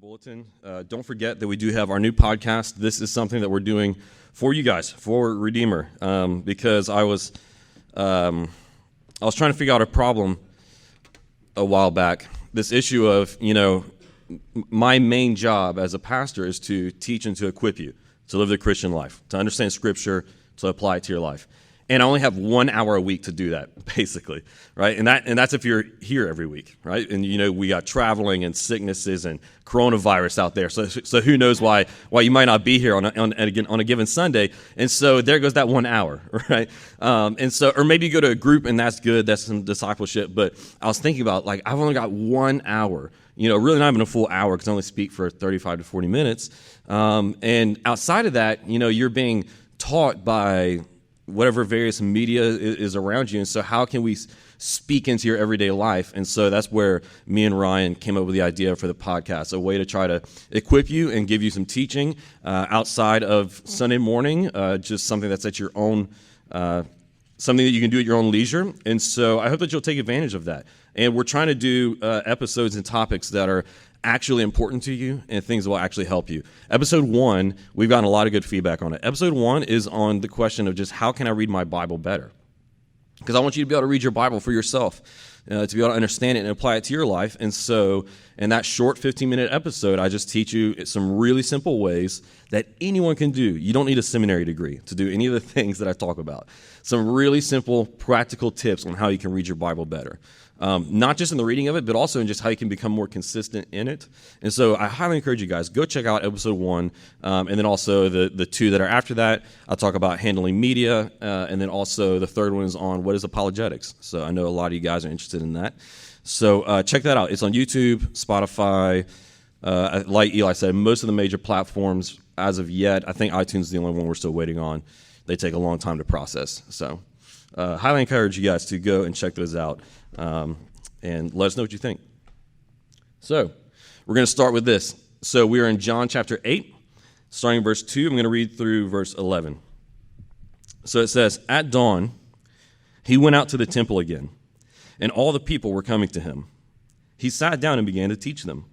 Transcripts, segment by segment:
bulletin. Don't forget that we do have our new podcast. This is something that we're doing for you guys, for Redeemer, because I was trying to figure out a problem a while back. This issue of, my main job as a pastor is to teach and to equip you to live the Christian life, to understand Scripture, to apply it to your life. And I only have 1 hour a week to do that, basically, right? And that's if you're here every week, right? And we got traveling and sicknesses and coronavirus out there, so who knows why you might not be here on a given Sunday? And so there goes that 1 hour, right? And so, or maybe you go to a group and that's good, that's some discipleship. But I was thinking about I've only got 1 hour. Really not even a full hour because I only speak for 35 to 40 minutes. And outside of that, you're being taught by whatever various media is around you. And so how can we speak into your everyday life? And so that's where me and Ryan came up with the idea for the podcast, a way to try to equip you and give you some teaching outside of Sunday morning, just something that's at your own, something that you can do at your own leisure. And so I hope that you'll take advantage of that. And we're trying to do episodes and topics that are actually important to you and things that will actually help you. Episode 1, we've gotten a lot of good feedback on it. Episode 1 is on the question of just how can I read my Bible better? Because I want you to be able to read your Bible for yourself, to be able to understand it and apply it to your life. And so in that short 15-minute episode, I just teach you some really simple ways that anyone can do. You don't need a seminary degree to do any of the things that I talk about. Some really simple, practical tips on how you can read your Bible better. Not just in the reading of it, but also in just how you can become more consistent in it. And so I highly encourage you guys, go check out episode 1, and then also the 2 that are after that. I'll talk about handling media, and then also the third one is on what is apologetics. So I know a lot of you guys are interested in that. So check that out. It's on YouTube, Spotify, like Eli said, most of the major platforms as of yet. I think iTunes is the only one we're still waiting on. They take a long time to process. So highly encourage you guys to go and check those out. And let us know what you think. So we're going to start with this. So we are in John chapter 8, starting in verse 2. I'm going to read through verse 11. So it says, "At dawn, he went out to the temple again, and all the people were coming to him. He sat down and began to teach them.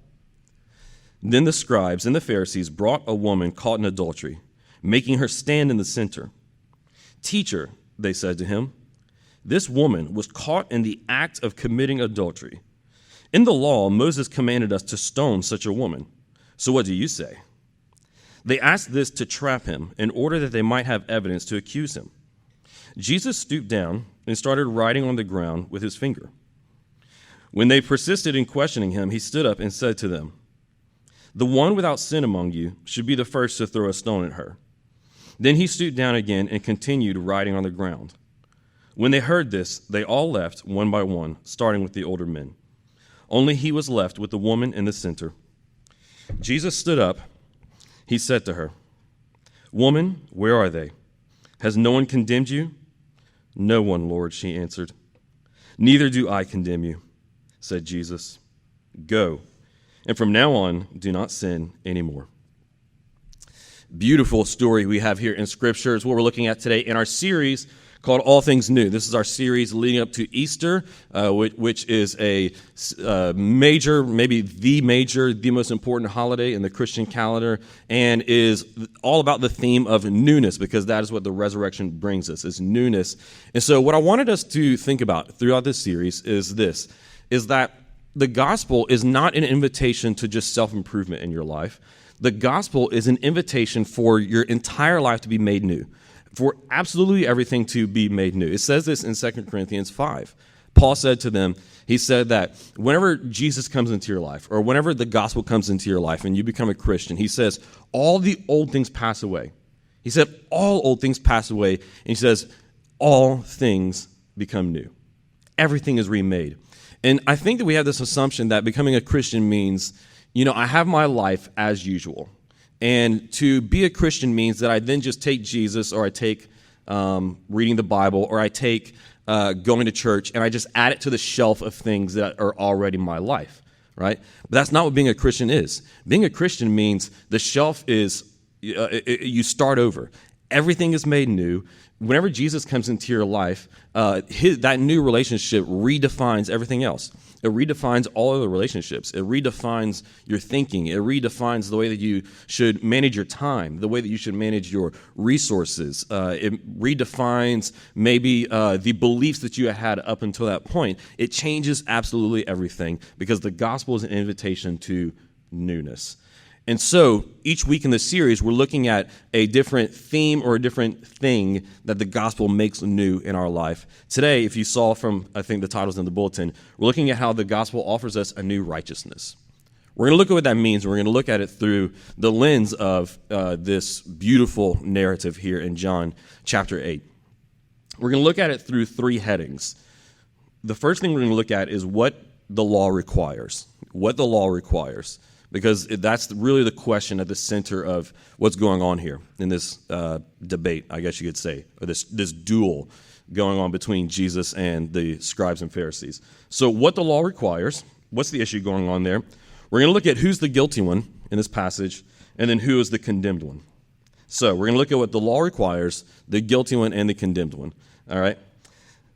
Then the scribes and the Pharisees brought a woman caught in adultery, making her stand in the center. 'Teacher,' they said to him, 'this woman was caught in the act of committing adultery. In the law, Moses commanded us to stone such a woman. So what do you say?' They asked this to trap him in order that they might have evidence to accuse him. Jesus stooped down and started writing on the ground with his finger. When they persisted in questioning him, he stood up and said to them, 'The one without sin among you should be the first to throw a stone at her.' Then he stooped down again and continued writing on the ground. When they heard this, they all left one by one, starting with the older men. Only he was left with the woman in the center. Jesus stood up. He said to her, 'Woman, where are they? Has no one condemned you?' 'No one, Lord,' she answered. 'Neither do I condemn you,' said Jesus. 'Go, and from now on, do not sin anymore.'" Beautiful story we have here in Scripture is what we're looking at today in our series called All Things New. This is our series leading up to Easter, which is a major, maybe the most important holiday in the Christian calendar, and is all about the theme of newness, because that is what the resurrection brings us, is newness. And so what I wanted us to think about throughout this series is this, is that the gospel is not an invitation to just self-improvement in your life. The gospel is an invitation for your entire life to be made new, for absolutely everything to be made new. It says this in 2 Corinthians 5. Paul said to them, he said that whenever Jesus comes into your life, or whenever the gospel comes into your life and you become a Christian, he says, all the old things pass away. He said, all old things pass away, and he says, all things become new. Everything is remade. And I think that we have this assumption that becoming a Christian means, I have my life as usual. And to be a Christian means that I then just take Jesus, or I take reading the Bible, or I take going to church, and I just add it to the shelf of things that are already my life, right? But that's not what being a Christian is. Being a Christian means the shelf is, you start over. Everything is made new. Whenever Jesus comes into your life, that new relationship redefines everything else. It redefines all other relationships. It redefines your thinking. It redefines the way that you should manage your time, the way that you should manage your resources. It redefines maybe the beliefs that you had up until that point. It changes absolutely everything because the gospel is an invitation to newness. And so each week in the series, we're looking at a different theme or a different thing that the gospel makes new in our life. Today, if you saw from, I think, the titles in the bulletin, we're looking at how the gospel offers us a new righteousness. We're going to look at what that means, and we're going to look at it through the lens of this beautiful narrative here in John chapter 8. We're going to look at it through three headings. The first thing we're going to look at is what the law requires. What the law requires. Because that's really the question at the center of what's going on here in this debate, I guess you could say, or this duel going on between Jesus and the scribes and Pharisees. So what the law requires, what's the issue going on there? We're going to look at who's the guilty one in this passage, and then who is the condemned one. So we're going to look at what the law requires, the guilty one, and the condemned one. All right?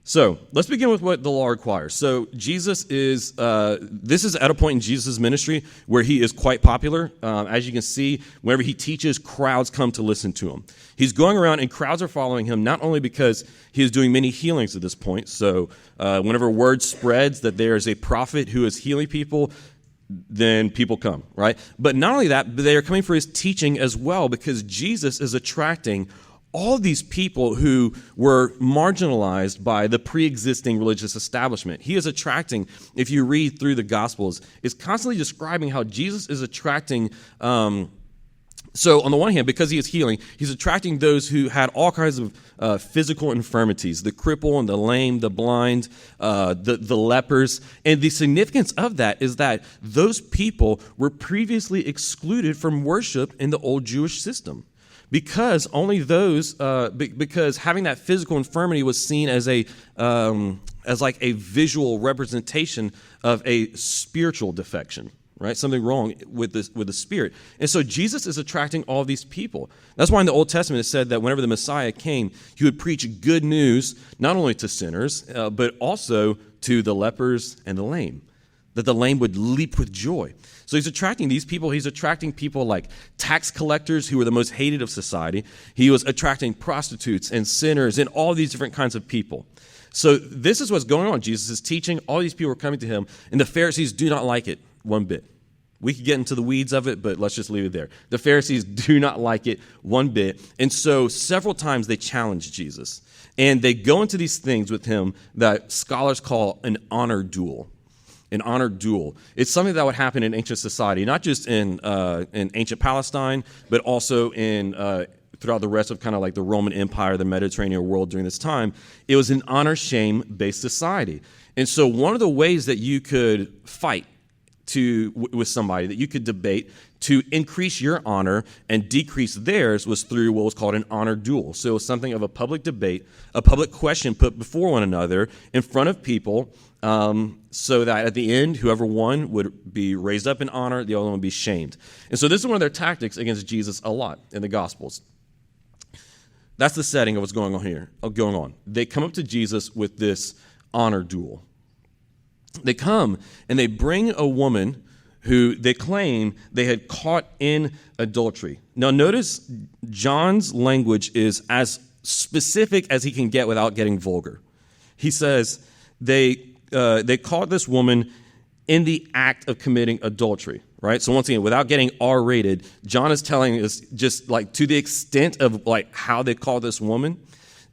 So let's begin with what the law requires. So Jesus is, this is at a point in Jesus' ministry where he is quite popular. As you can see, whenever he teaches, crowds come to listen to him. He's going around and crowds are following him, not only because he is doing many healings at this point. So whenever word spreads that there is a prophet who is healing people, then people come, right? But not only that, but they are coming for his teaching as well because Jesus is attracting all these people who were marginalized by the pre-existing religious establishment. He is attracting, if you read through the Gospels, is constantly describing how Jesus is attracting, so on the one hand, because he is healing, he's attracting those who had all kinds of physical infirmities, the cripple and the lame, the blind, the lepers. And the significance of that is that those people were previously excluded from worship in the old Jewish system. Because only those, because having that physical infirmity was seen as like a visual representation of a spiritual defection, right? Something wrong with the spirit. And so Jesus is attracting all these people. That's why in the Old Testament it said that whenever the Messiah came, he would preach good news, not only to sinners, but also to the lepers and the lame, that the lame would leap with joy. So he's attracting these people. He's attracting people like tax collectors who were the most hated of society. He was attracting prostitutes and sinners and all these different kinds of people. So this is what's going on. Jesus is teaching. All these people are coming to him, and the Pharisees do not like it one bit. We could get into the weeds of it, but let's just leave it there. The Pharisees do not like it one bit. And so several times they challenge Jesus. And they go into these things with him that scholars call an honor duel. An honor duel. It's something that would happen in ancient society, not just in ancient Palestine, but also in throughout the rest of kind of like the Roman Empire, the Mediterranean world during this time. It was an honor-shame-based society. And so one of the ways that you could fight with somebody, that you could debate to increase your honor and decrease theirs was through what was called an honor duel. So it was something of a public debate, a public question put before one another in front of people, so that at the end, whoever won would be raised up in honor, the other one would be shamed. And so this is one of their tactics against Jesus a lot in the Gospels. That's the setting of what's going on here. They come up to Jesus with this honor duel. They come and they bring a woman who they claim they had caught in adultery. Now notice John's language is as specific as he can get without getting vulgar. He says they caught this woman in the act of committing adultery, right? So once again, without getting R-rated, John is telling us just like to the extent of like how they caught this woman.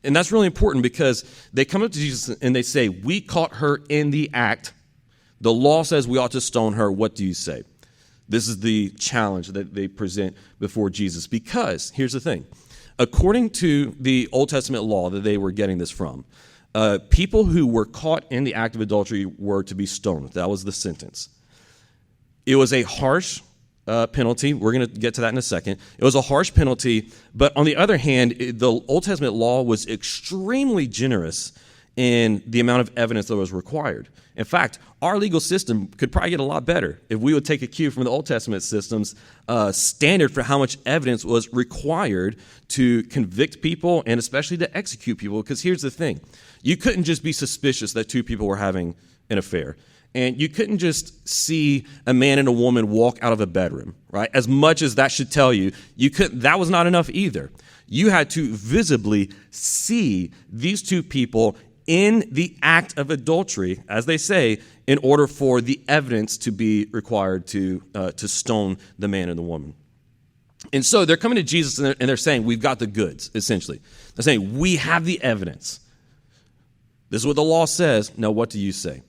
And that's really important because they come up to Jesus and they say, we caught her in the act. The law says we ought to stone her. What do you say? This is the challenge that they present before Jesus. Because, here's the thing. According to the Old Testament law that they were getting this from, people who were caught in the act of adultery were to be stoned. That was the sentence. It was a harsh penalty. We're going to get to that in a second. It was a harsh penalty, but on the other hand, the Old Testament law was extremely generous in the amount of evidence that was required. In fact, our legal system could probably get a lot better if we would take a cue from the Old Testament system's standard for how much evidence was required to convict people and especially to execute people. Because here's the thing. You couldn't just be suspicious that two people were having an affair. And you couldn't just see a man and a woman walk out of a bedroom, right? As much as that should tell you, that was not enough either. You had to visibly see these two people in the act of adultery, as they say, in order for the evidence to be required to stone the man and the woman. And so they're coming to Jesus and they're saying, we've got the goods, essentially. They're saying, we have the evidence. This is what the law says. Now, what do you say?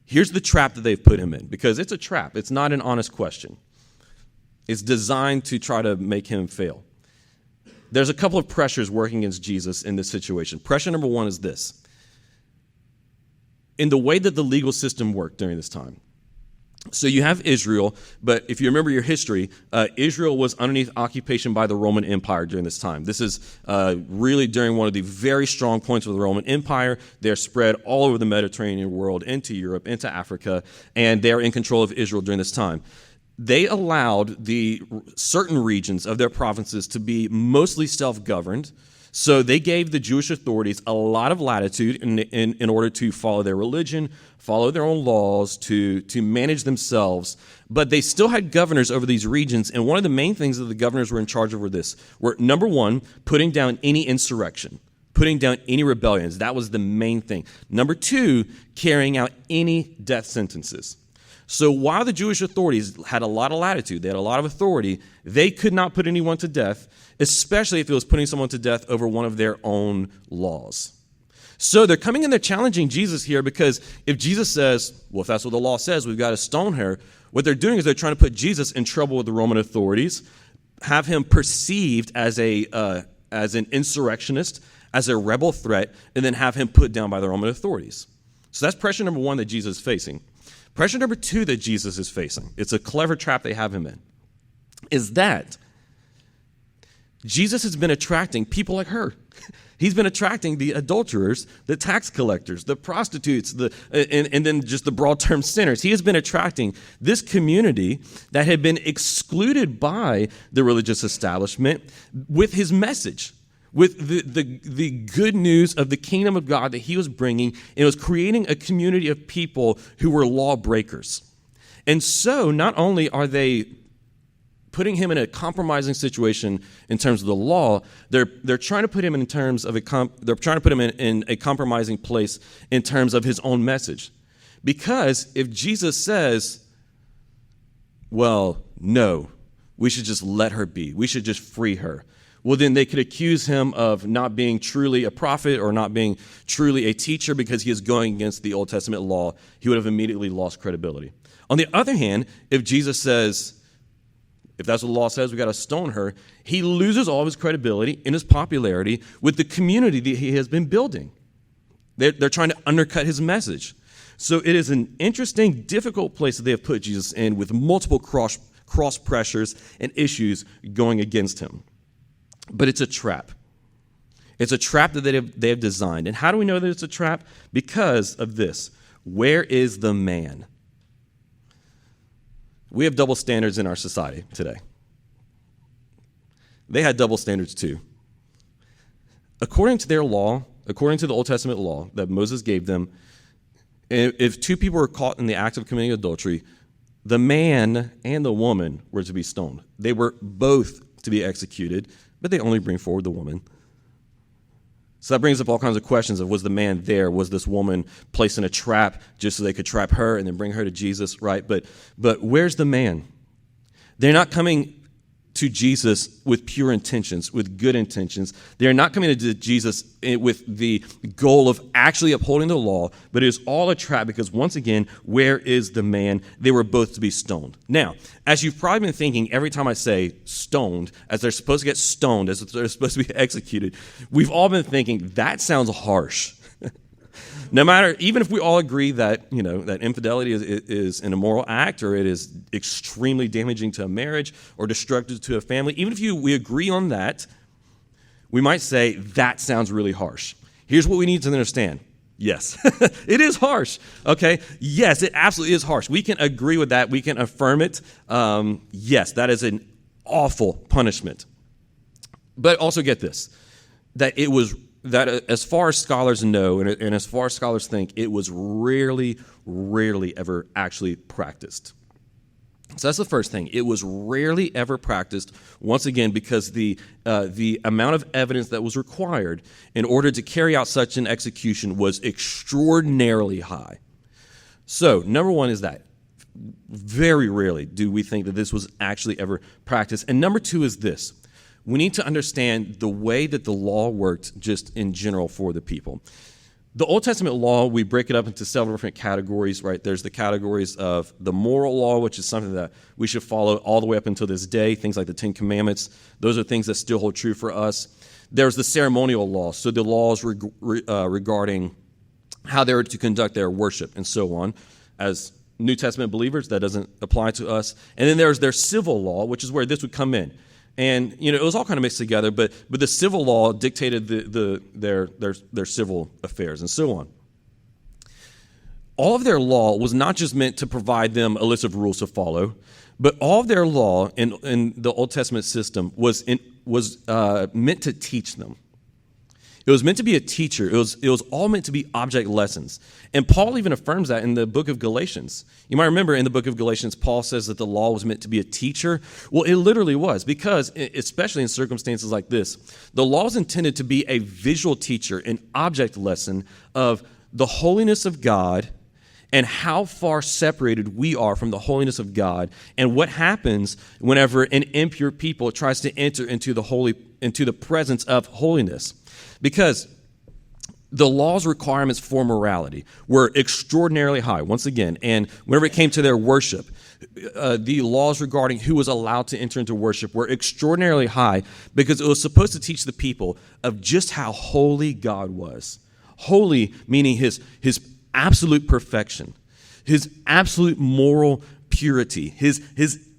Here's the trap that they've put him in, because it's a trap. It's not an honest question. It's designed to try to make him fail. There's a couple of pressures working against Jesus in this situation. Pressure number one is this. In the way that the legal system worked during this time. So you have Israel, but if you remember your history, Israel was underneath occupation by the Roman Empire during this time. This is really during one of the very strong points of the Roman Empire. They're spread all over the Mediterranean world, into Europe, into Africa, and they're in control of Israel during this time. They allowed the certain regions of their provinces to be mostly self-governed. So they gave the Jewish authorities a lot of latitude in order to follow their religion, follow their own laws, to manage themselves. But they still had governors over these regions. And one of the main things that the governors were in charge of were, number one, putting down any insurrection, putting down any rebellions. That was the main thing. Number two, carrying out any death sentences. So while the Jewish authorities had a lot of latitude, they had a lot of authority, they could not put anyone to death, especially if it was putting someone to death over one of their own laws. So they're coming and they're challenging Jesus here, because if Jesus says, well, if that's what the law says, we've got to stone her, what they're doing is they're trying to put Jesus in trouble with the Roman authorities, have him perceived as an insurrectionist, as a rebel threat, and then have him put down by the Roman authorities. So that's pressure number one that Jesus is facing. Pressure number two that Jesus is facing, it's a clever trap they have him in, is that Jesus has been attracting people like her. He's been attracting the adulterers, the tax collectors, the prostitutes, and then just the broad term sinners. He has been attracting this community that had been excluded by the religious establishment with his message, with the good news of the kingdom of God that he was bringing, and it was creating a community of people who were lawbreakers. And so not only are they putting him in a compromising situation in terms of the law, they're trying to put him in terms of they're trying to put him in a compromising place in terms of his own message. Because if Jesus says, well, no, we should just let her be, we should just free her, well, then they could accuse him of not being truly a prophet or not being truly a teacher because he is going against the Old Testament law. He would have immediately lost credibility. On the other hand, if Jesus says, if that's what the law says, we got to stone her, he loses all of his credibility and his popularity with the community that he has been building. They're trying to undercut his message. So it is an interesting, difficult place that they have put Jesus in, with multiple cross pressures and issues going against him. But it's a trap. It's a trap that they have designed. And how do we know that it's a trap? Because of this. Where is the man? We have double standards in our society today. They had double standards too. According to their law, according to the Old Testament law that Moses gave them, if two people were caught in the act of committing adultery, the man and the woman were to be stoned. They were both to be executed, but they only bring forward the woman. So that brings up all kinds of questions of, was the man there? Was this woman placed in a trap just so they could trap her and then bring her to Jesus, right? But where's the man? They're not coming to Jesus with pure intentions, with good intentions. They are not coming to Jesus with the goal of actually upholding the law, but it is all a trap because, once again, where is the man? They were both to be stoned. Now, as you've probably been thinking every time I say stoned, as they're supposed to get stoned, as they're supposed to be executed, we've all been thinking, that sounds harsh. No matter, even if we all agree that, that infidelity is an immoral act, or it is extremely damaging to a marriage or destructive to a family, even if we agree on that, we might say that sounds really harsh. Here's what we need to understand. Yes, it is harsh. Okay. Yes, it absolutely is harsh. We can agree with that. We can affirm it. Yes, that is an awful punishment. But also get this, that it was, that as far as scholars know, and as far as scholars think, it was rarely ever actually practiced. So that's the first thing. It was rarely ever practiced, once again, because the amount of evidence that was required in order to carry out such an execution was extraordinarily high. So, number one is that very rarely do we think that this was actually ever practiced. And number two is this. We need to understand the way that the law worked just in general for the people. The Old Testament law, we break it up into several different categories, right? There's the categories of the moral law, which is something that we should follow all the way up until this day, things like the Ten Commandments. Those are things that still hold true for us. There's the ceremonial law, so the laws regarding how they were to conduct their worship and so on. As New Testament believers, that doesn't apply to us. And then there's their civil law, which is where this would come in. And, it was all kind of mixed together, but the civil law dictated their civil affairs and so on. All of their law was not just meant to provide them a list of rules to follow, but all of their law in the Old Testament system was meant to teach them. It was meant to be a teacher. It was all meant to be object lessons. And Paul even affirms that in the book of Galatians. You might remember in the book of Galatians, Paul says that the law was meant to be a teacher. Well, it literally was, because especially in circumstances like this, the law is intended to be a visual teacher, an object lesson of the holiness of God and how far separated we are from the holiness of God, and what happens whenever an impure people tries to enter into the presence of holiness. Because the law's requirements for morality were extraordinarily high, once again, and whenever it came to their worship, the laws regarding who was allowed to enter into worship were extraordinarily high, because it was supposed to teach the people of just how holy God was. Holy meaning his absolute perfection, his absolute moral purity, his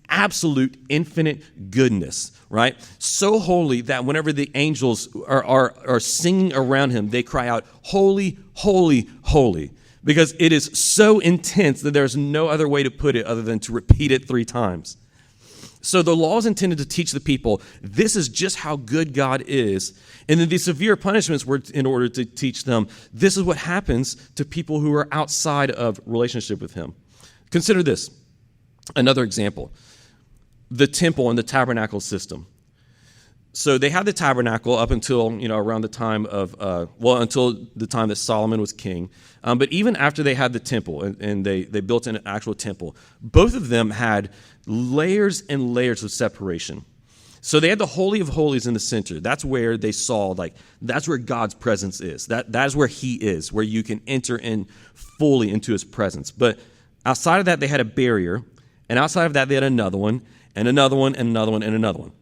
absolute infinite goodness, right? So holy that whenever the angels are singing around him, they cry out, holy, holy, holy, because it is so intense that there's no other way to put it other than to repeat it 3 times. So the law is intended to teach the people, this is just how good God is. And then the severe punishments were in order to teach them, this is what happens to people who are outside of relationship with him. Consider this, another example. The temple and the tabernacle system. So they had the tabernacle up until, around the time of, until the time that Solomon was king. But even after they had the temple and they built an actual temple, both of them had layers and layers of separation. So they had the Holy of Holies in the center. That's where they saw, that's where God's presence is. That is where he is, where you can enter in fully into his presence. But outside of that, they had a barrier. And outside of that, they had another one, and another one, and another one, and another one.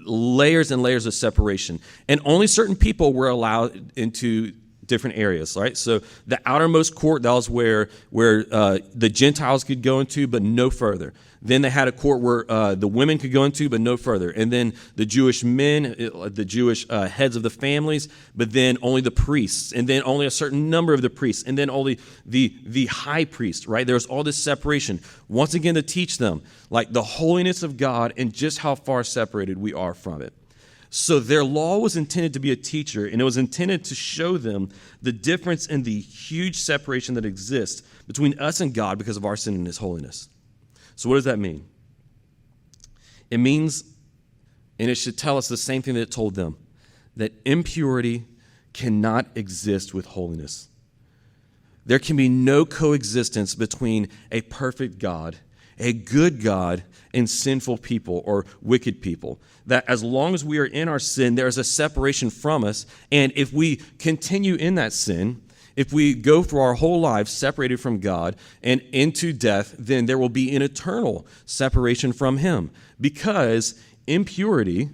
Layers and layers of separation. And only certain people were allowed into different areas, right? So the outermost court, that was where the Gentiles could go into, but no further. Then they had a court where the women could go into, but no further. And then the Jewish men, the Jewish heads of the families, but then only the priests, and then only a certain number of the priests, and then only the high priest, right? There's all this separation. Once again, to teach them, the holiness of God and just how far separated we are from it. So their law was intended to be a teacher, and it was intended to show them the difference in the huge separation that exists between us and God because of our sin and his holiness. So what does that mean? It means, and it should tell us the same thing that it told them, that impurity cannot exist with holiness. There can be no coexistence between a perfect God, a good God, and sinful people or wicked people. That as long as we are in our sin, there is a separation from us. And if we continue in that sin, if we go through our whole lives separated from God and into death, then there will be an eternal separation from him. Because impurity,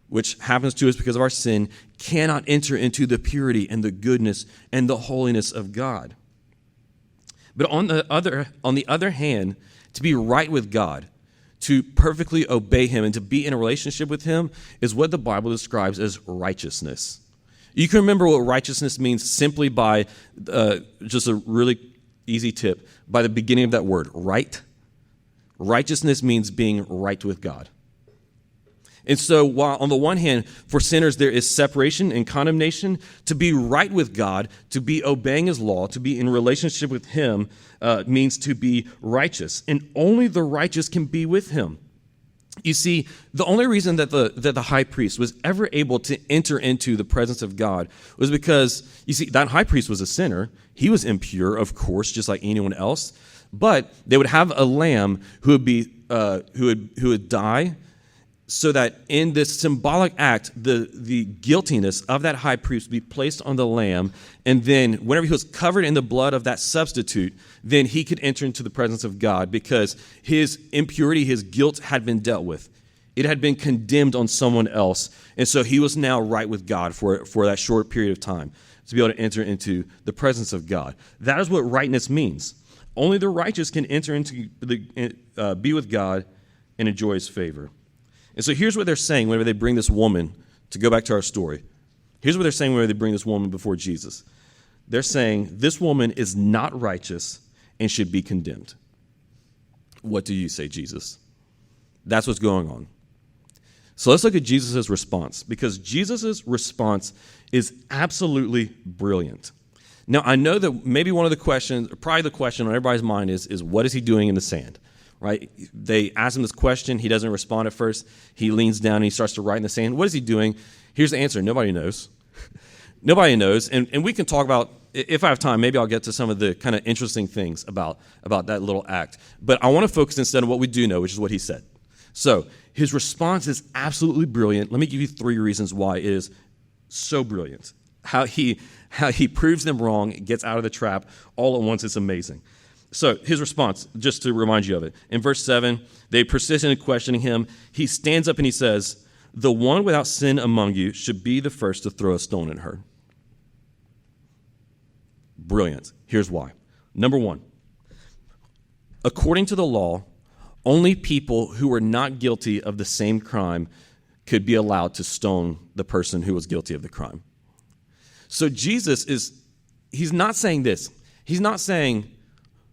which happens to us because of our sin, cannot enter into the purity and the goodness and the holiness of God. But on the other hand, to be right with God, to perfectly obey him and to be in a relationship with him is what the Bible describes as righteousness. You can remember what righteousness means simply by just a really easy tip. By the beginning of that word, right? Righteousness means being right with God. And so while on the one hand, for sinners, there is separation and condemnation, to be right with God, to be obeying his law, to be in relationship with him means to be righteous. And only the righteous can be with him. You see, the only reason that the high priest was ever able to enter into the presence of God was because, you see, that high priest was a sinner. He was impure, of course, just like anyone else. But they would have a lamb who would die, so that in this symbolic act, the guiltiness of that high priest would be placed on the lamb, and then whenever he was covered in the blood of that substitute, then he could enter into the presence of God because his impurity, his guilt had been dealt with. It had been condemned on someone else, and so he was now right with God for that short period of time to be able to enter into the presence of God. That is what rightness means. Only the righteous can enter into be with God and enjoy his favor. And so here's what they're saying whenever they bring this woman, to go back to our story. Here's what they're saying whenever they bring this woman before Jesus. They're saying this woman is not righteous and should be condemned. What do you say, Jesus? That's what's going on. So let's look at Jesus' response, because Jesus' response is absolutely brilliant. Now, I know that maybe one of the questions, probably the question on everybody's mind is what is he doing in the sand? Right? They ask him this question. He doesn't respond at first. He leans down and he starts to write in the sand. What is he doing? Here's the answer. Nobody knows. Nobody knows. And we can talk about, if I have time, maybe I'll get to some of the kind of interesting things about that little act. But I want to focus instead on what we do know, which is what he said. So his response is absolutely brilliant. Let me give you 3 reasons why it is so brilliant. How he proves them wrong, gets out of the trap all at once. It's amazing. So his response, just to remind you of it, in verse 7, they persist in questioning him. He stands up and he says, "The one without sin among you should be the first to throw a stone at her." Brilliant. Here's why. Number 1, according to the law, only people who were not guilty of the same crime could be allowed to stone the person who was guilty of the crime. So Jesus he's not saying this. He's not saying,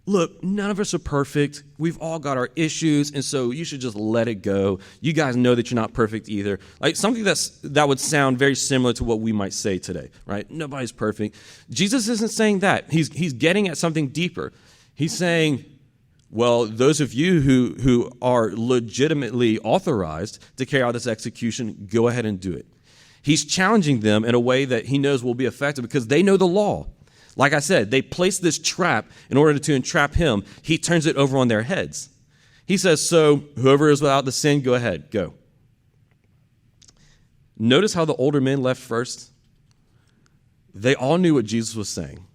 look, none of us are perfect. We've all got our issues, and so you should just let it go. You guys know that you're not perfect either. Like something that would sound very similar to what we might say today, right? Nobody's perfect. Jesus isn't saying that. He's getting at something deeper. He's saying, well, those of you who are legitimately authorized to carry out this execution, go ahead and do it. He's challenging them in a way that he knows will be effective because they know the law. Like I said, they place this trap in order to entrap him. He turns it over on their heads. He says, so whoever is without the sin, go ahead, go. Notice how the older men left first. They all knew what Jesus was saying.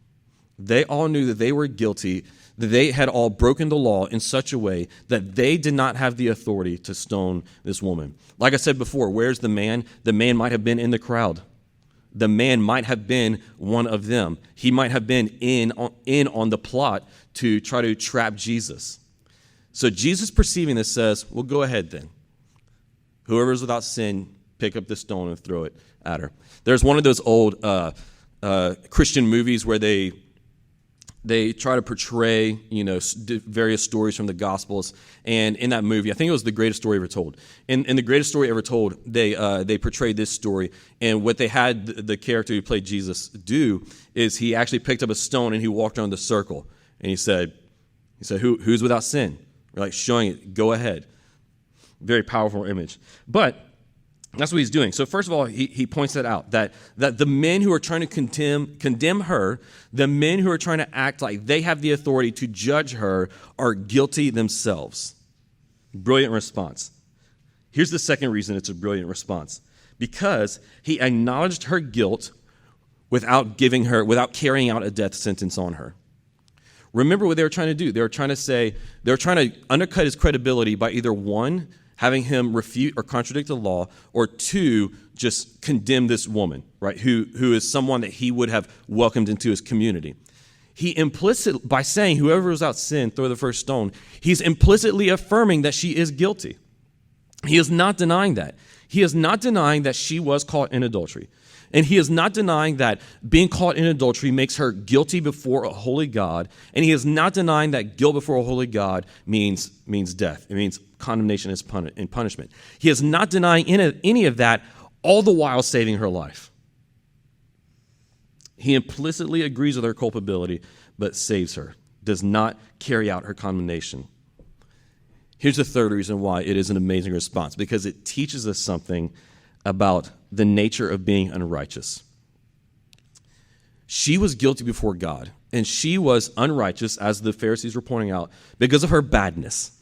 They all knew that they were guilty, that they had all broken the law in such a way that they did not have the authority to stone this woman. Like I said before, where's the man? The man might have been in the crowd. The man might have been one of them. He might have been in on the plot to try to trap Jesus. So Jesus, perceiving this, says, well, go ahead then. Whoever is without sin, pick up the stone and throw it at her. There's one of those old Christian movies where they try to portray, various stories from the Gospels. And in that movie, I think it was The Greatest Story Ever Told. In The Greatest Story Ever Told, they portrayed this story. And what they had the character who played Jesus do is he actually picked up a stone and he walked around the circle. And he said, who's without sin? We're like showing it, go ahead. Very powerful image. But that's what he's doing. So first of all, he points that out, that the men who are trying to condemn her, the men who are trying to act like they have the authority to judge her are guilty themselves. Brilliant response. Here's the second reason it's a brilliant response. Because he acknowledged her guilt without carrying out a death sentence on her. Remember what they were trying to do. They were trying to undercut his credibility by either 1, having him refute or contradict the law, or 2, just condemn this woman, right, who is someone that he would have welcomed into his community. By saying whoever is without sin, throw the first stone, he's implicitly affirming that she is guilty. He is not denying that. He is not denying that she was caught in adultery. And he is not denying that being caught in adultery makes her guilty before a holy God. And he is not denying that guilt before a holy God means death. It means condemnation and punishment. He is not denying any of that, all the while saving her life. He implicitly agrees with her culpability, but saves her, does not carry out her condemnation. Here's the third reason why it is an amazing response, because it teaches us something about the nature of being unrighteous. She was guilty before God, and she was unrighteous, as the Pharisees were pointing out, because of her badness.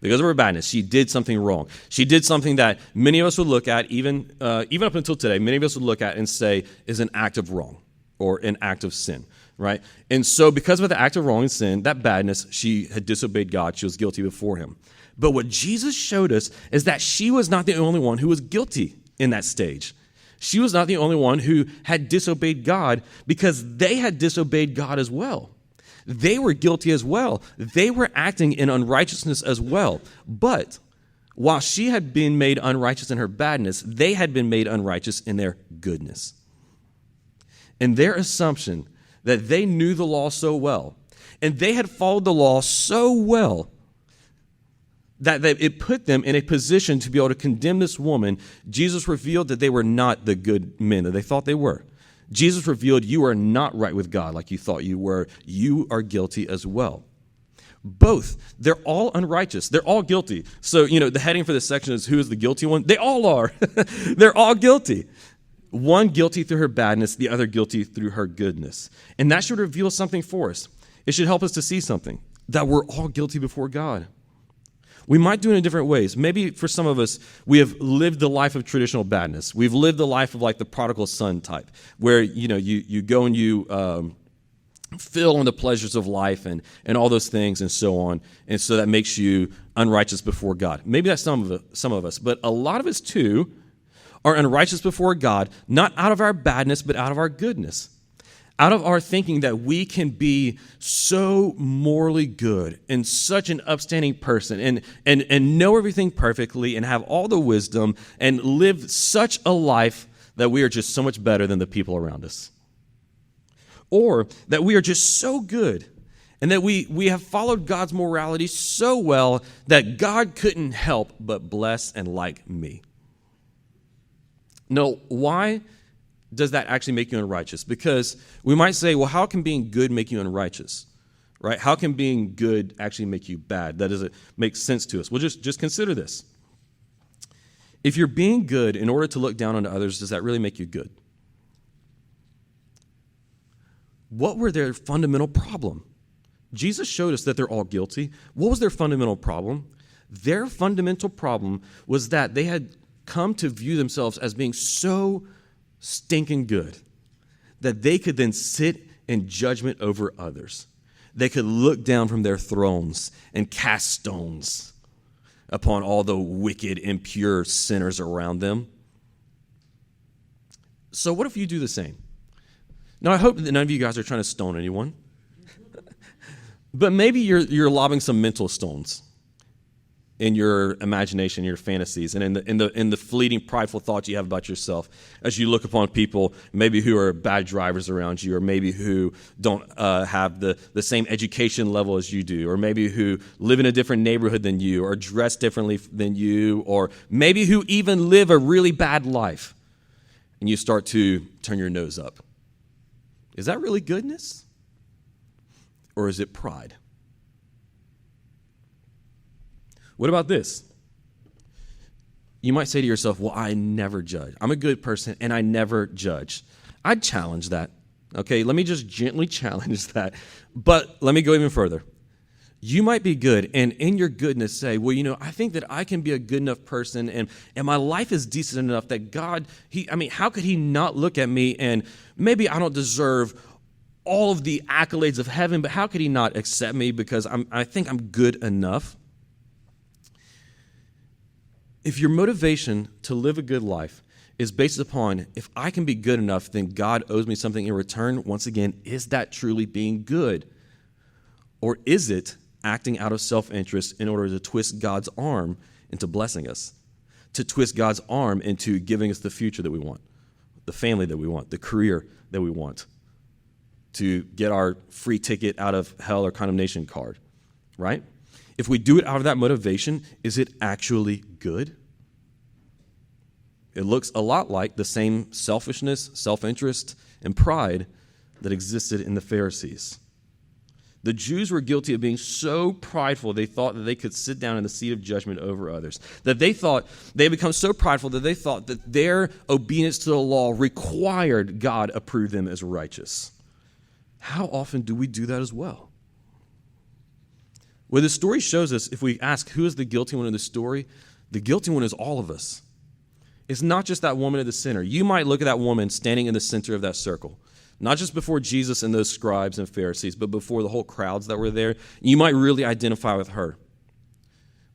Because of her badness, she did something wrong. She did something that many of us would look at, even up until today, many of us would look at and say is an act of wrong or an act of sin, right? And so because of the act of wrong and sin, that badness, she had disobeyed God. She was guilty before him. But what Jesus showed us is that she was not the only one who was guilty in that stage. She was not the only one who had disobeyed God, because they had disobeyed God as well. They were guilty as well. They were acting in unrighteousness as well. But while she had been made unrighteous in her badness, they had been made unrighteous in their goodness. And their assumption that they knew the law so well, and they had followed the law so well, that it put them in a position to be able to condemn this woman. Jesus revealed that they were not the good men that they thought they were. Jesus revealed, you are not right with God like you thought you were. You are guilty as well. Both. They're all unrighteous. They're all guilty. So, the heading for this section is, who is the guilty one? They all are. They're all guilty. One guilty through her badness, the other guilty through her goodness. And that should reveal something for us. It should help us to see something, that we're all guilty before God. We might do it in different ways. Maybe for some of us, we have lived the life of traditional badness. We've lived the life of like the prodigal son type, where you go and you fill on the pleasures of life and all those things and so on. And so that makes you unrighteous before God. Maybe that's some of us, but a lot of us too are unrighteous before God, not out of our badness, but out of our goodness. Out of our thinking that we can be so morally good and such an upstanding person and know everything perfectly and have all the wisdom and live such a life that we are just so much better than the people around us. Or that we are just so good and that we have followed God's morality so well that God couldn't help but bless and like me. No, why does that actually make you unrighteous? Because we might say, well, how can being good make you unrighteous? Right? How can being good actually make you bad? That doesn't make sense to us. Well, just consider this. If you're being good in order to look down on others, does that really make you good? What were their fundamental problem? Jesus showed us that they're all guilty. What was their fundamental problem? Their fundamental problem was that they had come to view themselves as being so stinking good that they could then sit in judgment over others. They could look down from their thrones and cast stones upon all the wicked, impure sinners around them. So what if you do the same? Now, I hope that none of you guys are trying to stone anyone, but maybe you're lobbing some mental stones in your imagination, your fantasies, and in the fleeting, prideful thoughts you have about yourself as you look upon people maybe who are bad drivers around you, or maybe who don't have the same education level as you do, or maybe who live in a different neighborhood than you, or dress differently than you, or maybe who even live a really bad life, and you start to turn your nose up. Is that really goodness? Or is it pride? What about this? You might say to yourself, well, I never judge. I'm a good person and I never judge. I'd challenge that. Okay, let me just gently challenge that. But let me go even further. You might be good and in your goodness say, well, I think that I can be a good enough person and my life is decent enough that God, how could he not look at me, and maybe I don't deserve all of the accolades of heaven, but how could he not accept me because I think I'm good enough? If your motivation to live a good life is based upon, if I can be good enough, then God owes me something in return, once again, is that truly being good? Or is it acting out of self-interest in order to twist God's arm into blessing us, to twist God's arm into giving us the future that we want, the family that we want, the career that we want, to get our free ticket out of hell or condemnation card, right? If we do it out of that motivation, is it actually good? It looks a lot like the same selfishness, self-interest, and pride that existed in the Pharisees. The Jews were guilty of being so prideful they thought that they could sit down in the seat of judgment over others. That they had become so prideful that they thought that their obedience to the law required God approve them as righteous. How often do we do that as well? Well, the story shows us, if we ask who is the guilty one in the story, the guilty one is all of us. It's not just that woman at the center. You might look at that woman standing in the center of that circle. Not just before Jesus and those scribes and Pharisees, but before the whole crowds that were there. You might really identify with her.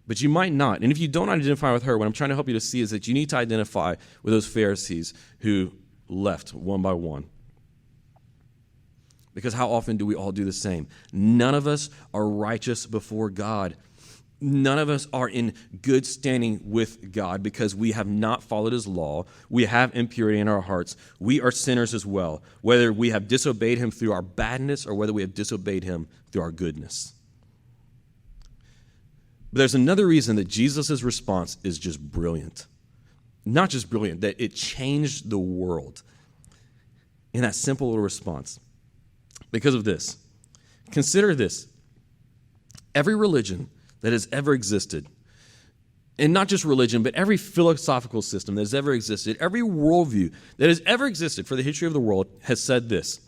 But you might not. And if you don't identify with her, what I'm trying to help you to see is that you need to identify with those Pharisees who left one by one. Because how often do we all do the same? None of us are righteous before God. None of us are in good standing with God because we have not followed his law. We have impurity in our hearts. We are sinners as well, whether we have disobeyed him through our badness or whether we have disobeyed him through our goodness. But there's another reason that Jesus' response is just brilliant. Not just brilliant, that it changed the world in that simple little response. Because of this. Consider this. Every religion that has ever existed, and not just religion, but every philosophical system that has ever existed, every worldview that has ever existed for the history of the world has said this: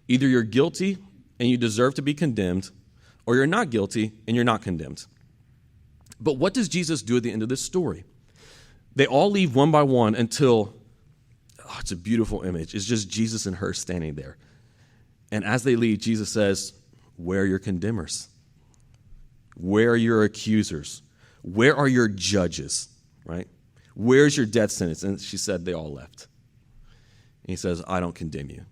either you're guilty and you deserve to be condemned, or you're not guilty and you're not condemned. But what does Jesus do at the end of this story? They all leave one by one until, it's a beautiful image. It's just Jesus and her standing there. And as they leave, Jesus says, where are your condemners? Where are your accusers? Where are your judges, right? Where's your death sentence? And she said, they all left. And he says, I don't condemn you.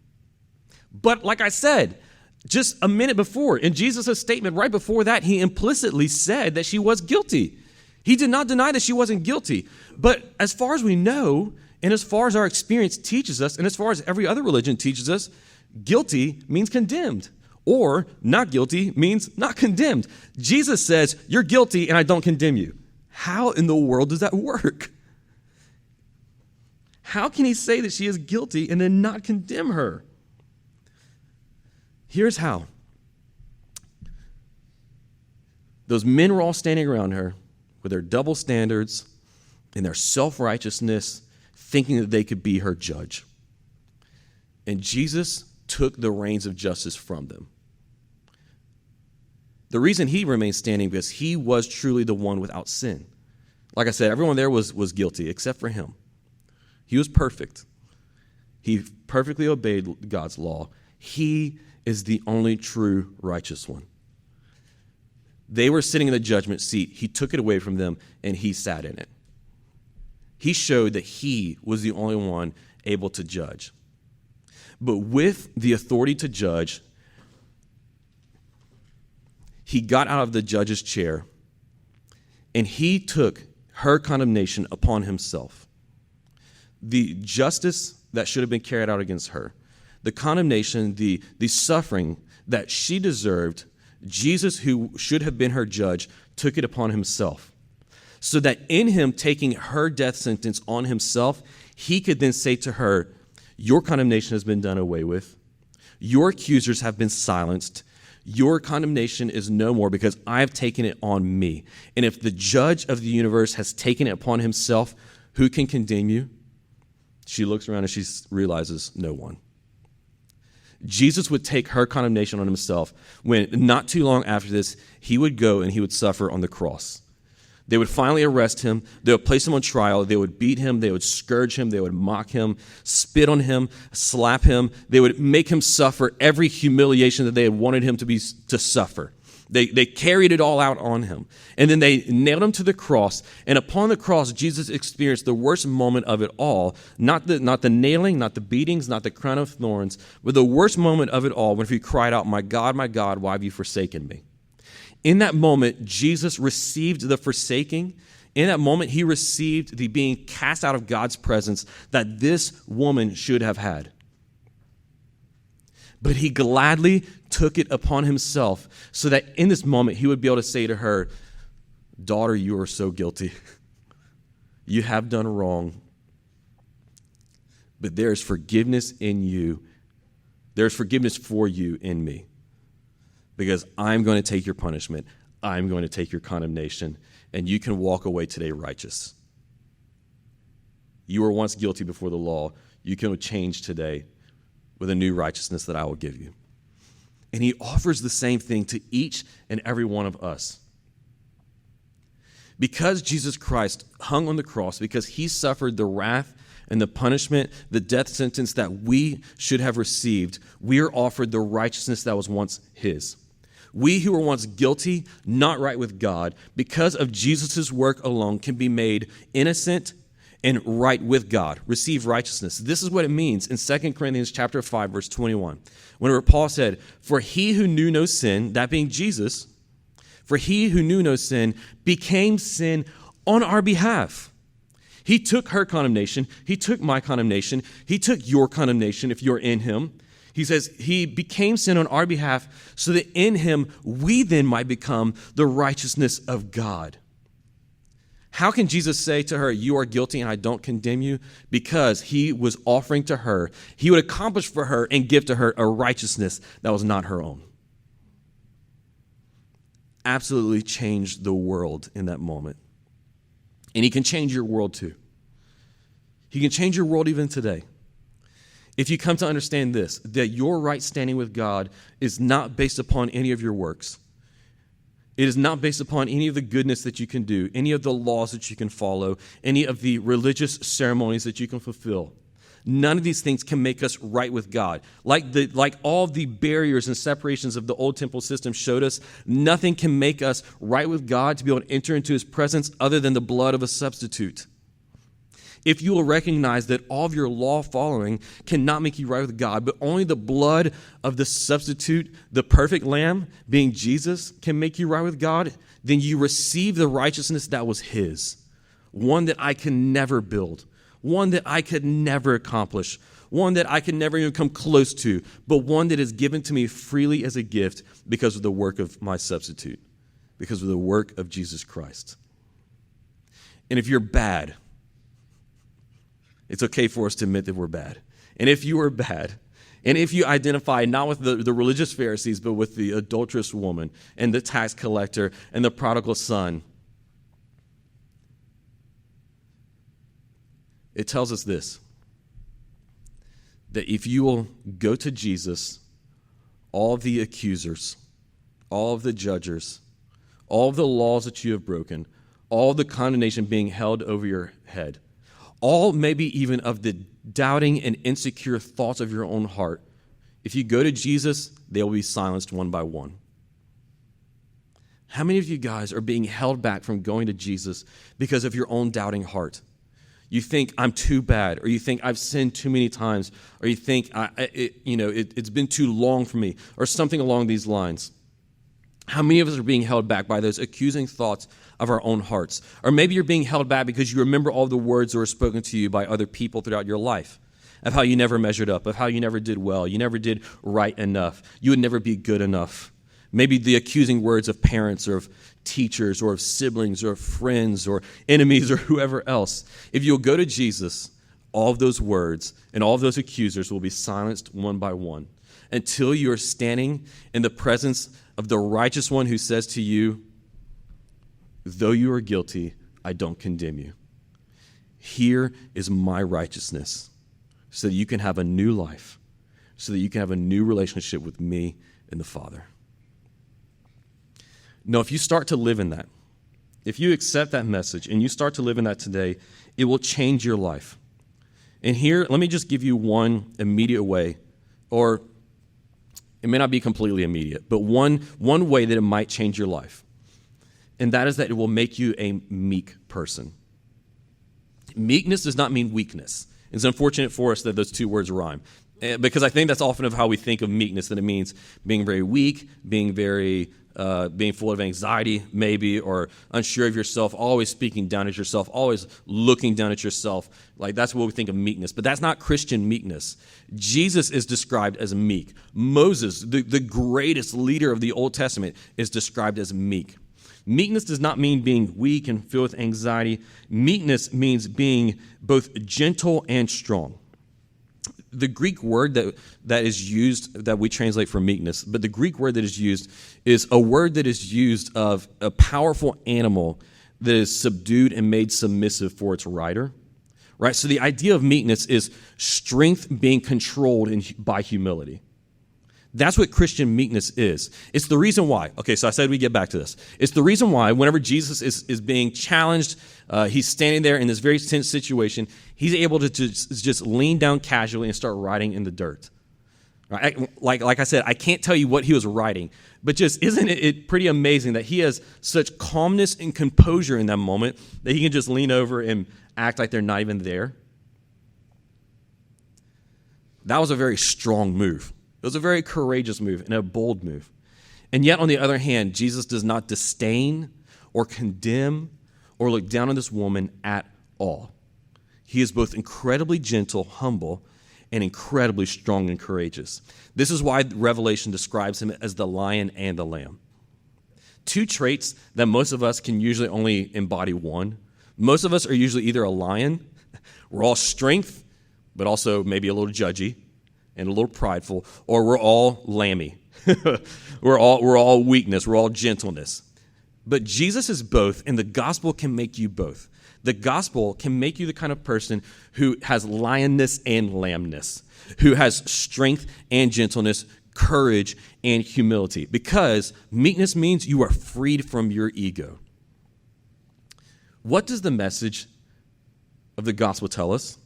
But like I said, just a minute before, in Jesus' statement right before that, he implicitly said that she was guilty. He did not deny that she wasn't guilty. But as far as we know, and as far as our experience teaches us, and as far as every other religion teaches us, guilty means condemned. Or not guilty means not condemned. Jesus says, you're guilty and I don't condemn you. How in the world does that work? How can he say that she is guilty and then not condemn her? Here's how. Those men were all standing around her with their double standards and their self-righteousness, thinking that they could be her judge. And Jesus took the reins of justice from them. The reason he remained standing because he was truly the one without sin. Like I said, everyone there was guilty except for him. He was perfect. He perfectly obeyed God's law. He is the only true righteous one. They were sitting in the judgment seat. He took it away from them, and he sat in it. He showed that he was the only one able to judge. But with the authority to judge, he got out of the judge's chair, and he took her condemnation upon himself. The justice that should have been carried out against her, the condemnation, the suffering that she deserved, Jesus, who should have been her judge, took it upon himself. So that in him taking her death sentence on himself, he could then say to her, your condemnation has been done away with. Your accusers have been silenced. Your condemnation is no more because I've taken it on me. And if the judge of the universe has taken it upon himself, who can condemn you? She looks around and she realizes no one. Jesus would take her condemnation on himself when not too long after this, he would go and he would suffer on the cross. They would finally arrest him. They would place him on trial. They would beat him. They would scourge him. They would mock him, spit on him, slap him. They would make him suffer every humiliation that they had wanted him to suffer. They carried it all out on him. And then they nailed him to the cross. And upon the cross, Jesus experienced the worst moment of it all. Not the nailing, not the beatings, not the crown of thorns, but the worst moment of it all when he cried out, my God, why have you forsaken me? In that moment, Jesus received the forsaking In that moment, he received the being cast out of God's presence that this woman should have had. But he gladly took it upon himself so that in this moment he would be able to say to her, daughter, you are so guilty. You have done wrong. But there is forgiveness in you. There is forgiveness for you in me. Because I'm going to take your punishment. I'm going to take your condemnation. And you can walk away today righteous. You were once guilty before the law. You can change today with a new righteousness that I will give you. And he offers the same thing to each and every one of us. Because Jesus Christ hung on the cross, because he suffered the wrath and the punishment, the death sentence that we should have received, we are offered the righteousness that was once his. We who were once guilty, not right with God, because of Jesus' work alone, can be made innocent and right with God, receive righteousness. This is what it means in 2 Corinthians chapter 5, verse 21. Whenever Paul said, for he who knew no sin, that being Jesus, for he who knew no sin became sin on our behalf. He took her condemnation. He took my condemnation. He took your condemnation if you're in him. He says he became sin on our behalf so that in him we then might become the righteousness of God. How can Jesus say to her, you are guilty and I don't condemn you? Because he was offering to her, he would accomplish for her and give to her a righteousness that was not her own. Absolutely changed the world in that moment. And he can change your world too. He can change your world even today. If you come to understand this, that your right standing with God is not based upon any of your works. It is not based upon any of the goodness that you can do, any of the laws that you can follow, any of the religious ceremonies that you can fulfill. None of these things can make us right with God. Like all the barriers and separations of the old temple system showed us, nothing can make us right with God to be able to enter into his presence other than the blood of a substitute. If you will recognize that all of your law following cannot make you right with God, but only the blood of the substitute, the perfect lamb, being Jesus, can make you right with God, then you receive the righteousness that was his, one that I can never build, one that I could never accomplish, one that I can never even come close to, but one that is given to me freely as a gift because of the work of my substitute, because of the work of Jesus Christ. And if you're bad, it's okay for us to admit that we're bad. And if you are bad, and if you identify not with the religious Pharisees, but with the adulterous woman and the tax collector and the prodigal son, it tells us this, that if you will go to Jesus, all of the accusers, all of the judgers, all of the laws that you have broken, all of the condemnation being held over your head, all maybe even of the doubting and insecure thoughts of your own heart, if you go to Jesus, they will be silenced one by one. How many of you guys are being held back from going to Jesus because of your own doubting heart? You think I'm too bad, or you think I've sinned too many times, or you think it's been too long for me, or something along these lines. How many of us are being held back by those accusing thoughts of our own hearts? Or maybe you're being held back because you remember all the words that were spoken to you by other people throughout your life, of how you never measured up, of how you never did well, you never did right enough, you would never be good enough. Maybe the accusing words of parents or of teachers or of siblings or of friends or enemies or whoever else. If you'll go to Jesus, all of those words and all of those accusers will be silenced one by one until you are standing in the presence of the righteous one who says to you, though you are guilty, I don't condemn you. Here is my righteousness so that you can have a new life, so that you can have a new relationship with me and the Father. No, if you start to live in that, if you accept that message and you start to live in that today, it will change your life. And here, let me just give you one immediate way, or it may not be completely immediate, but one way that it might change your life. And that is that it will make you a meek person. Meekness does not mean weakness. It's unfortunate for us that those two words rhyme, because I think that's often of how we think of meekness, that it means being very weak, being very being full of anxiety, maybe, or unsure of yourself, always speaking down at yourself, always looking down at yourself. Like, that's what we think of meekness. But that's not Christian meekness. Jesus is described as meek. Moses, the greatest leader of the Old Testament, is described as meek. Meekness does not mean being weak and filled with anxiety. Meekness means being both gentle and strong. The Greek word that is used, that we translate for meekness, but the Greek word that is used is a word that is used of a powerful animal that is subdued and made submissive for its rider, right? So the idea of meekness is strength being controlled by humility. That's what Christian meekness is. It's the reason why. Okay, so I said we get back to this. It's the reason why whenever Jesus is being challenged, he's standing there in this very tense situation, he's able to just lean down casually and start writing in the dirt. Right? Like I said, I can't tell you what he was writing, but just isn't it pretty amazing that he has such calmness and composure in that moment that he can just lean over and act like they're not even there? That was a very strong move. It was a very courageous move and a bold move. And yet, on the other hand, Jesus does not disdain or condemn or look down on this woman at all. He is both incredibly gentle, humble, and incredibly strong and courageous. This is why Revelation describes him as the lion and the lamb. Two traits that most of us can usually only embody one. Most of us are usually either a lion, we're all strength, but also maybe a little judgy and a little prideful, or we're all lammy. we're all weakness, we're all gentleness. But Jesus is both, and the gospel can make you both. The gospel can make you the kind of person who has lionness and lambness, who has strength and gentleness, courage and humility, because meekness means you are freed from your ego. What does the message of the gospel tell us?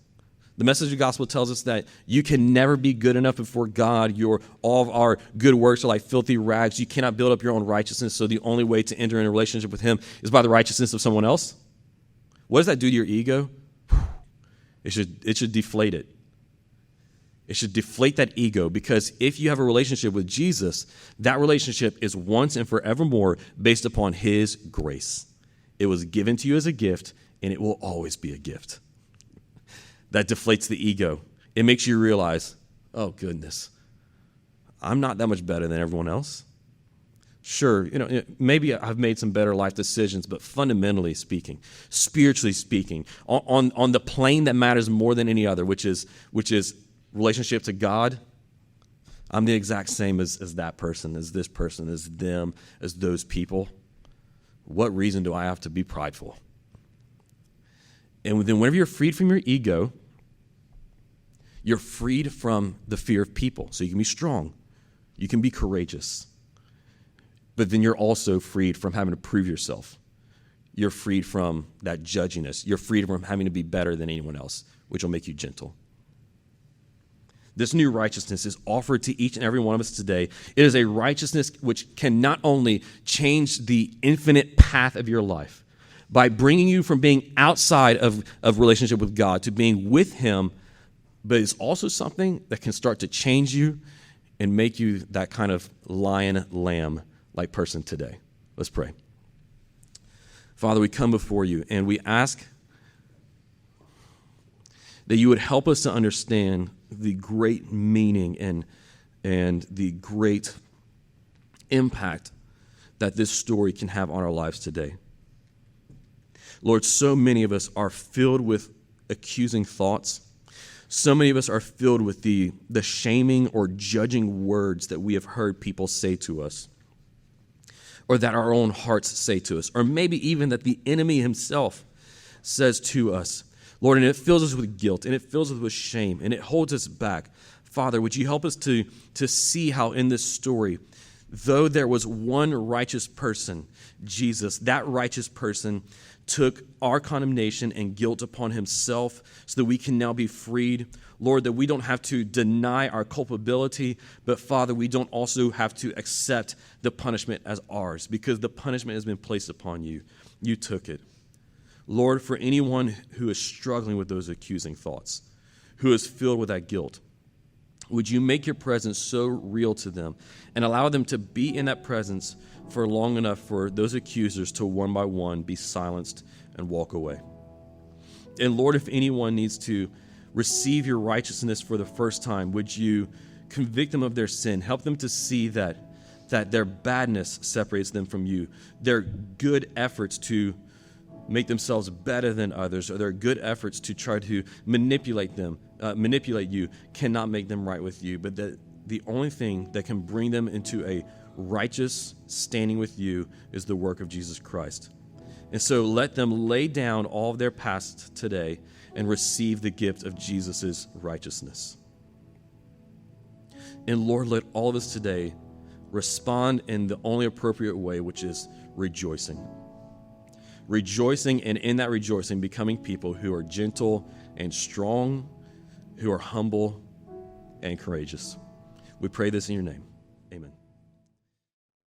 The message of the gospel tells us that you can never be good enough before God. All of our good works are like filthy rags. You cannot build up your own righteousness, so the only way to enter in a relationship with him is by the righteousness of someone else. What does that do to your ego? It should deflate it. It should deflate that ego, because if you have a relationship with Jesus, that relationship is once and forevermore based upon his grace. It was given to you as a gift, and it will always be a gift. That deflates the ego. It makes you realize, oh goodness, I'm not that much better than everyone else. Sure, maybe I've made some better life decisions, but fundamentally speaking, spiritually speaking, on the plane that matters more than any other, which is relationship to God, I'm the exact same as that person, as this person, as them, as those people. What reason do I have to be prideful? And then whenever you're freed from your ego, you're freed from the fear of people. So you can be strong. You can be courageous. But then you're also freed from having to prove yourself. You're freed from that judginess. You're freed from having to be better than anyone else, which will make you gentle. This new righteousness is offered to each and every one of us today. It is a righteousness which can not only change the infinite path of your life by bringing you from being outside of relationship with God to being with him, but it's also something that can start to change you and make you that kind of lion, lamb-like person today. Let's pray. Father, we come before you and we ask that you would help us to understand the great meaning and the great impact that this story can have on our lives today. Lord, so many of us are filled with accusing thoughts. So many of us are filled with the shaming or judging words that we have heard people say to us, or that our own hearts say to us, or maybe even that the enemy himself says to us. Lord, and it fills us with guilt, and it fills us with shame, and it holds us back. Father, would you help us to see how in this story, though there was one righteous person, Jesus, that righteous person took our condemnation and guilt upon himself so that we can now be freed. Lord, that we don't have to deny our culpability, but Father, we don't also have to accept the punishment as ours, because the punishment has been placed upon you. You took it. Lord, for anyone who is struggling with those accusing thoughts, who is filled with that guilt, would you make your presence so real to them and allow them to be in that presence for long enough for those accusers to one by one be silenced and walk away. And Lord, if anyone needs to receive your righteousness for the first time, would you convict them of their sin? Help them to see that their badness separates them from you. Their good efforts to make themselves better than others, or their good efforts to try to manipulate you, cannot make them right with you. But that the only thing that can bring them into a righteous standing with you is the work of Jesus Christ. And so let them lay down all of their past today and receive the gift of Jesus' righteousness. And Lord, let all of us today respond in the only appropriate way, which is rejoicing. Rejoicing, and in that rejoicing, becoming people who are gentle and strong, who are humble and courageous. We pray this in your name. Amen.